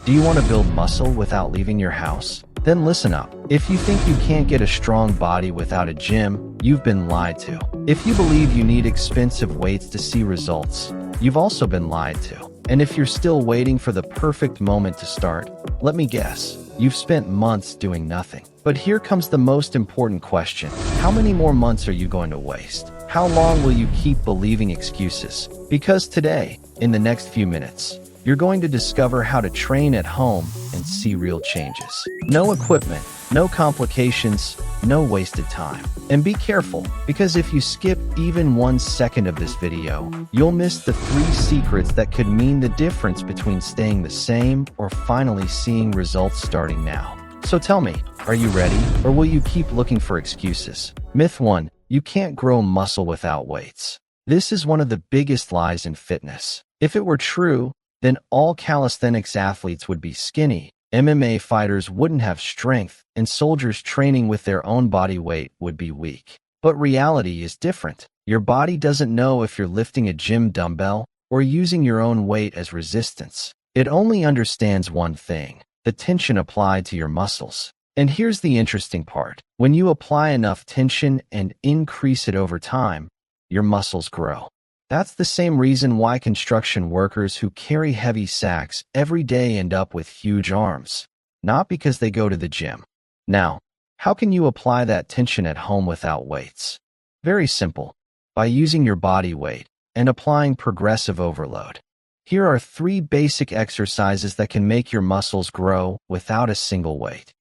Do you want to build muscle without leaving your house? Then listen up. If you think you can't get a strong body without a gym, you've been lied to. If you believe you need expensive weights to see results, you've also been lied to. And if you're still waiting for the perfect moment to start, let me guess, you've spent months doing nothing. But here comes the most important question. How many more months are you going to waste? How long will you keep believing excuses? Because today, in the next few minutes, you're going to discover how to train at home and see real changes. No equipment, no complications, no wasted time. And be careful, because if you skip even 1 second of this video, you'll miss the 3 secrets that could mean the difference between staying the same or finally seeing results starting now. So tell me, are you ready, or will you keep looking for excuses? Myth 1, you can't grow muscle without weights. This is one of the biggest lies in fitness. If it were true, then all calisthenics athletes would be skinny, MMA fighters wouldn't have strength, and soldiers training with their own body weight would be weak. But reality is different. Your body doesn't know if you're lifting a gym dumbbell or using your own weight as resistance. It only understands one thing: the tension applied to your muscles. And here's the interesting part. When you apply enough tension and increase it over time, your muscles grow. That's the same reason why construction workers who carry heavy sacks every day end up with huge arms, not because they go to the gym. Now, how can you apply that tension at home without weights? Very simple, by using your body weight and applying progressive overload. Here are 3 basic exercises that can make your muscles grow without a single weight.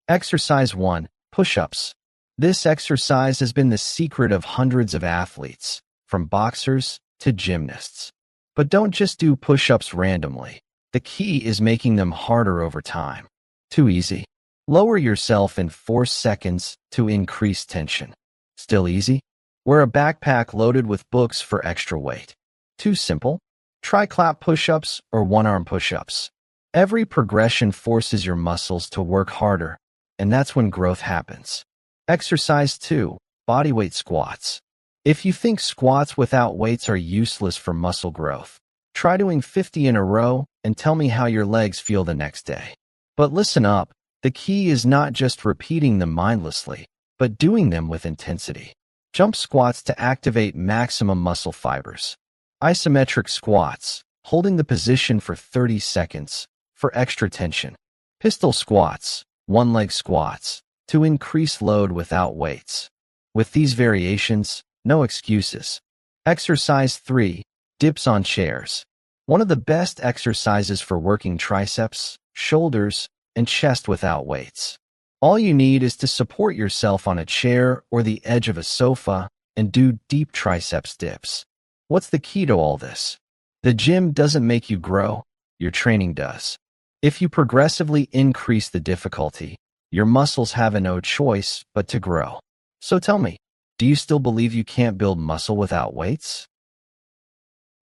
Exercise 1, push-ups. This exercise has been the secret of hundreds of athletes, from boxers to gymnasts. But don't just do push-ups randomly. The key is making them harder over time. Too easy? Lower yourself in 4 seconds to increase tension. Still easy? Wear a backpack loaded with books for extra weight. Too simple? Try clap push-ups or one-arm push-ups. Every progression forces your muscles to work harder, and that's when growth happens. Exercise 2, bodyweight squats. If you think squats without weights are useless for muscle growth, try doing 50 in a row and tell me how your legs feel the next day. But listen up, the key is not just repeating them mindlessly, but doing them with intensity. Jump squats to activate maximum muscle fibers. Isometric squats, holding the position for 30 seconds for extra tension. Pistol squats, one-leg squats, to increase load without weights. With these variations, no excuses. Exercise 3, dips on chairs. One of the best exercises for working triceps, shoulders, and chest without weights. All you need is to support yourself on a chair or the edge of a sofa and do deep triceps dips. What's the key to all this? The gym doesn't make you grow, your training does. If you progressively increase the difficulty, your muscles have no choice but to grow. So tell me, do you still believe you can't build muscle without weights?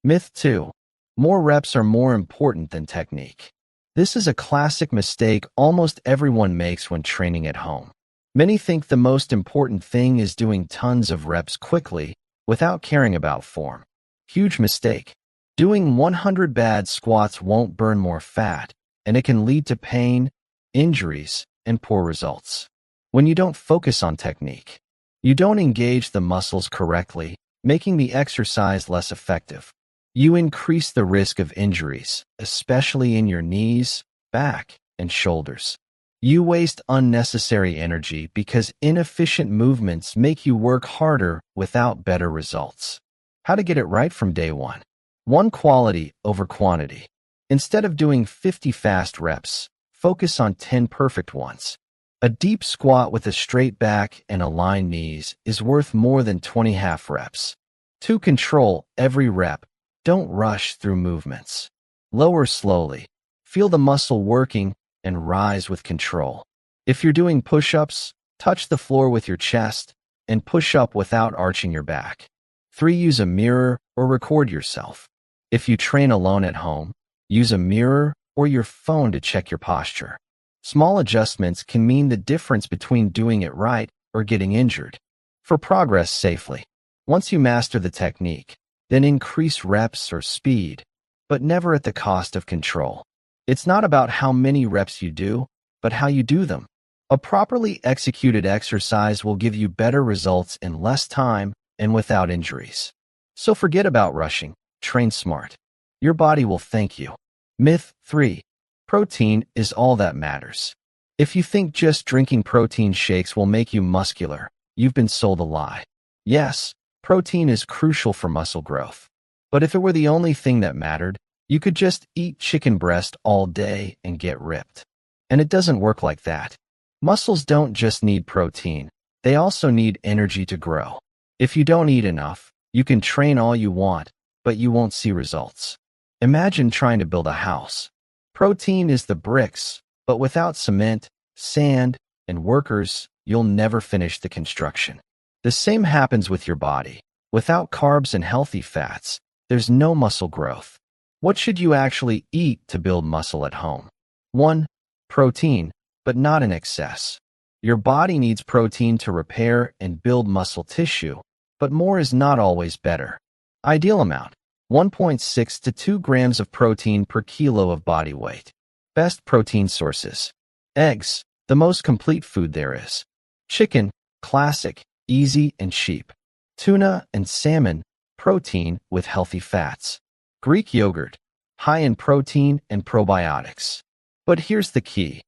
Myth 2. More reps are more important than technique. This is a classic mistake almost everyone makes when training at home. Many think the most important thing is doing tons of reps quickly without caring about form. Huge mistake. Doing 100 bad squats won't burn more fat, and it can lead to pain, injuries, and poor results. When you don't focus on technique, you don't engage the muscles correctly, making the exercise less effective. You increase the risk of injuries, especially in your knees, back, and shoulders. You waste unnecessary energy because inefficient movements make you work harder without better results. How to get it right from day one? 1. Quality over quantity. Instead of doing 50 fast reps, focus on 10 perfect ones. A deep squat with a straight back and aligned knees is worth more than 20 half reps. 2. Control every rep. Don't rush through movements. Lower slowly. Feel the muscle working and rise with control. If you're doing push-ups, touch the floor with your chest and push up without arching your back. 3. Use a mirror or record yourself. If you train alone at home, use a mirror or your phone to check your posture. Small adjustments can mean the difference between doing it right or getting injured. For progress safely, once you master the technique, then increase reps or speed, but never at the cost of control. It's not about how many reps you do, but how you do them. A properly executed exercise will give you better results in less time and without injuries. So forget about rushing. Train smart. Your body will thank you. Myth 3. Protein is all that matters. If you think just drinking protein shakes will make you muscular, you've been sold a lie. Yes, protein is crucial for muscle growth. But if it were the only thing that mattered, you could just eat chicken breast all day and get ripped. And it doesn't work like that. Muscles don't just need protein, they also need energy to grow. If you don't eat enough, you can train all you want, but you won't see results. Imagine trying to build a house. Protein is the bricks, but without cement, sand, and workers, you'll never finish the construction. The same happens with your body. Without carbs and healthy fats, there's no muscle growth. What should you actually eat to build muscle at home? 1. Protein, but not in excess. Your body needs protein to repair and build muscle tissue, but more is not always better. Ideal amount: 1.6 to 2 grams of protein per kilo of body weight. Best protein sources: eggs, the most complete food there is. Chicken, classic, easy and cheap. Tuna and salmon, protein with healthy fats. Greek yogurt, high in protein and probiotics. But here's the key.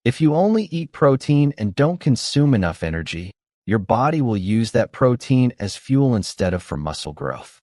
If you only eat protein and don't consume enough energy, your body will use that protein as fuel instead of for muscle growth.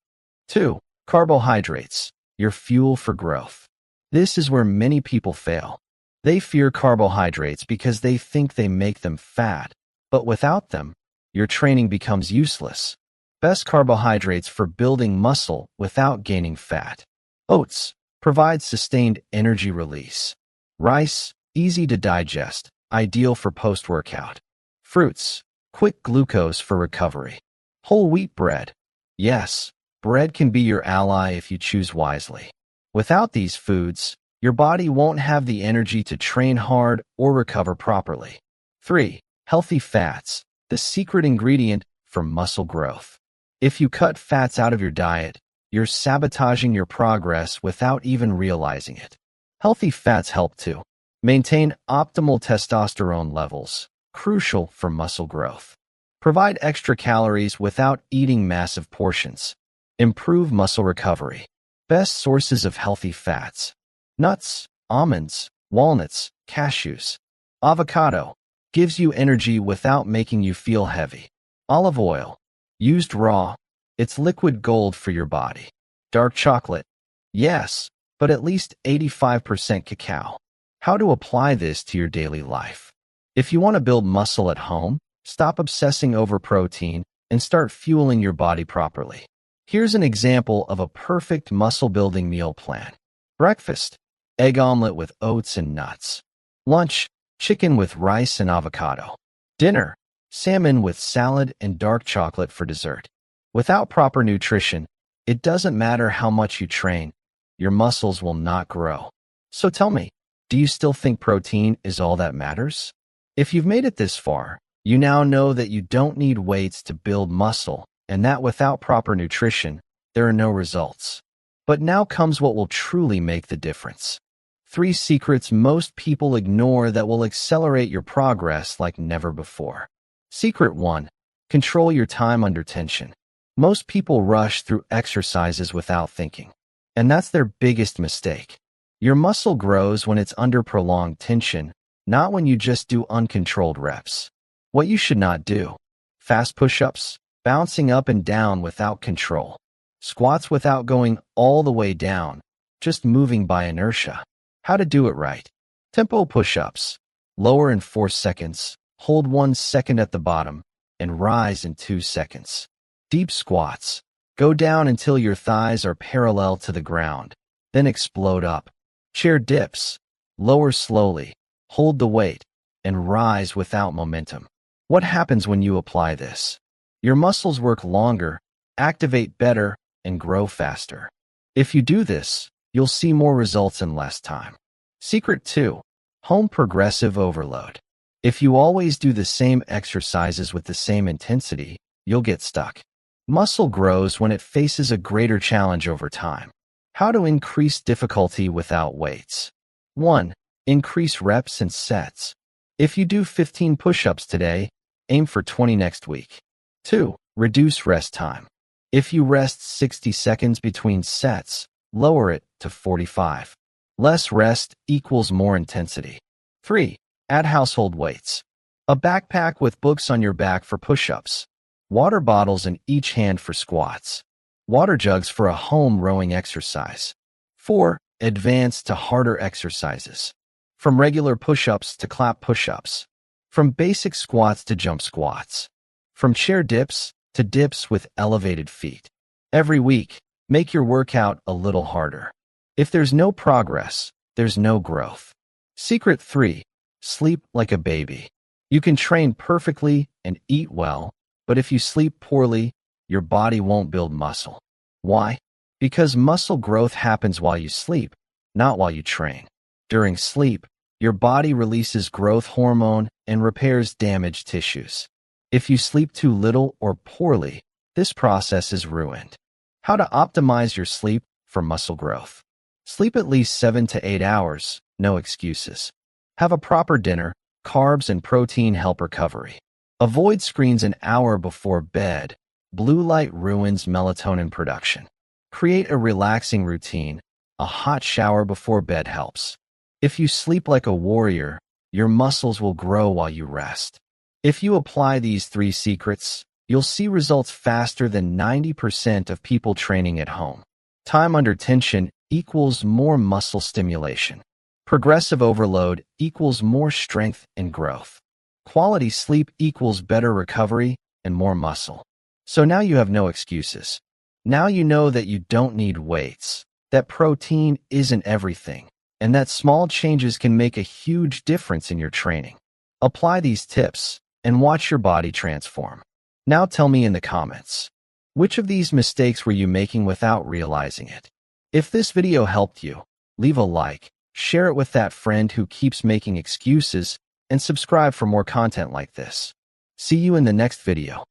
2. Carbohydrates, your fuel for growth. This is where many people fail. They fear carbohydrates because they think they make them fat, but without them, your training becomes useless. Best carbohydrates for building muscle without gaining fat. Oats provide sustained energy release. Rice, easy to digest, ideal for post-workout. Fruits, quick glucose for recovery. Whole wheat bread. Yes, bread can be your ally if you choose wisely. Without these foods, your body won't have the energy to train hard or recover properly. 3. Healthy fats, the secret ingredient for muscle growth. If you cut fats out of your diet, you're sabotaging your progress without even realizing it. Healthy fats help to maintain optimal testosterone levels, crucial for muscle growth. Provide extra calories without eating massive portions. Improve muscle recovery. Best sources of healthy fats: nuts, almonds, walnuts, cashews. Avocado gives you energy without making you feel heavy. Olive oil, used raw, it's liquid gold for your body. Dark chocolate, yes, but at least 85% cacao. How to apply this to your daily life? If you want to build muscle at home, stop obsessing over protein and start fueling your body properly. Here's an example of a perfect muscle-building meal plan. Breakfast: egg omelet with oats and nuts. Lunch: chicken with rice and avocado. Dinner: salmon with salad and dark chocolate for dessert. Without proper nutrition, it doesn't matter how much you train, your muscles will not grow. So tell me, do you still think protein is all that matters? If you've made it this far, you now know that you don't need weights to build muscle, and that without proper nutrition, there are no results. But now comes what will truly make the difference. 3 secrets most people ignore that will accelerate your progress like never before. Secret 1. Control your time under tension. Most people rush through exercises without thinking, and that's their biggest mistake. Your muscle grows when it's under prolonged tension, not when you just do uncontrolled reps. What you should not do: fast push-ups, bouncing up and down without control. Squats without going all the way down, just moving by inertia. How to do it right: tempo push-ups, lower in 4 seconds, hold 1 second at the bottom, and rise in 2 seconds. Deep squats, go down until your thighs are parallel to the ground, then explode up. Chair dips, lower slowly, hold the weight, and rise without momentum. What happens when you apply this? Your muscles work longer, activate better, and grow faster. If you do this, you'll see more results in less time. Secret 2. Home progressive overload. If you always do the same exercises with the same intensity, you'll get stuck. Muscle grows when it faces a greater challenge over time. How to increase difficulty without weights. 1. Increase reps and sets. If you do 15 push-ups today, aim for 20 next week. 2. Reduce rest time. If you rest 60 seconds between sets, lower it to 45. Less rest equals more intensity. 3. Add household weights. A backpack with books on your back for push-ups. Water bottles in each hand for squats. Water jugs for a home rowing exercise. 4. Advance to harder exercises. From regular push-ups to clap push-ups. From basic squats to jump squats. From chair dips to dips with elevated feet. Every week, make your workout a little harder. If there's no progress, there's no growth. Secret 3. Sleep like a baby. You can train perfectly and eat well, but if you sleep poorly, your body won't build muscle. Why? Because muscle growth happens while you sleep, not while you train. During sleep, your body releases growth hormone and repairs damaged tissues. If you sleep too little or poorly, this process is ruined. How to optimize your sleep for muscle growth. Sleep at least 7 to 8 hours, no excuses. Have a proper dinner, carbs and protein help recovery. Avoid screens an hour before bed. Blue light ruins melatonin production. Create a relaxing routine. A hot shower before bed helps. If you sleep like a warrior, your muscles will grow while you rest. If you apply these 3 secrets, you'll see results faster than 90% of people training at home. Time under tension equals more muscle stimulation. Progressive overload equals more strength and growth. Quality sleep equals better recovery and more muscle. So now you have no excuses. Now you know that you don't need weights, that protein isn't everything, and that small changes can make a huge difference in your training. Apply these tips and watch your body transform. Now tell me in the comments, which of these mistakes were you making without realizing it? If this video helped you, leave a like, share it with that friend who keeps making excuses, and subscribe for more content like this. See you in the next video.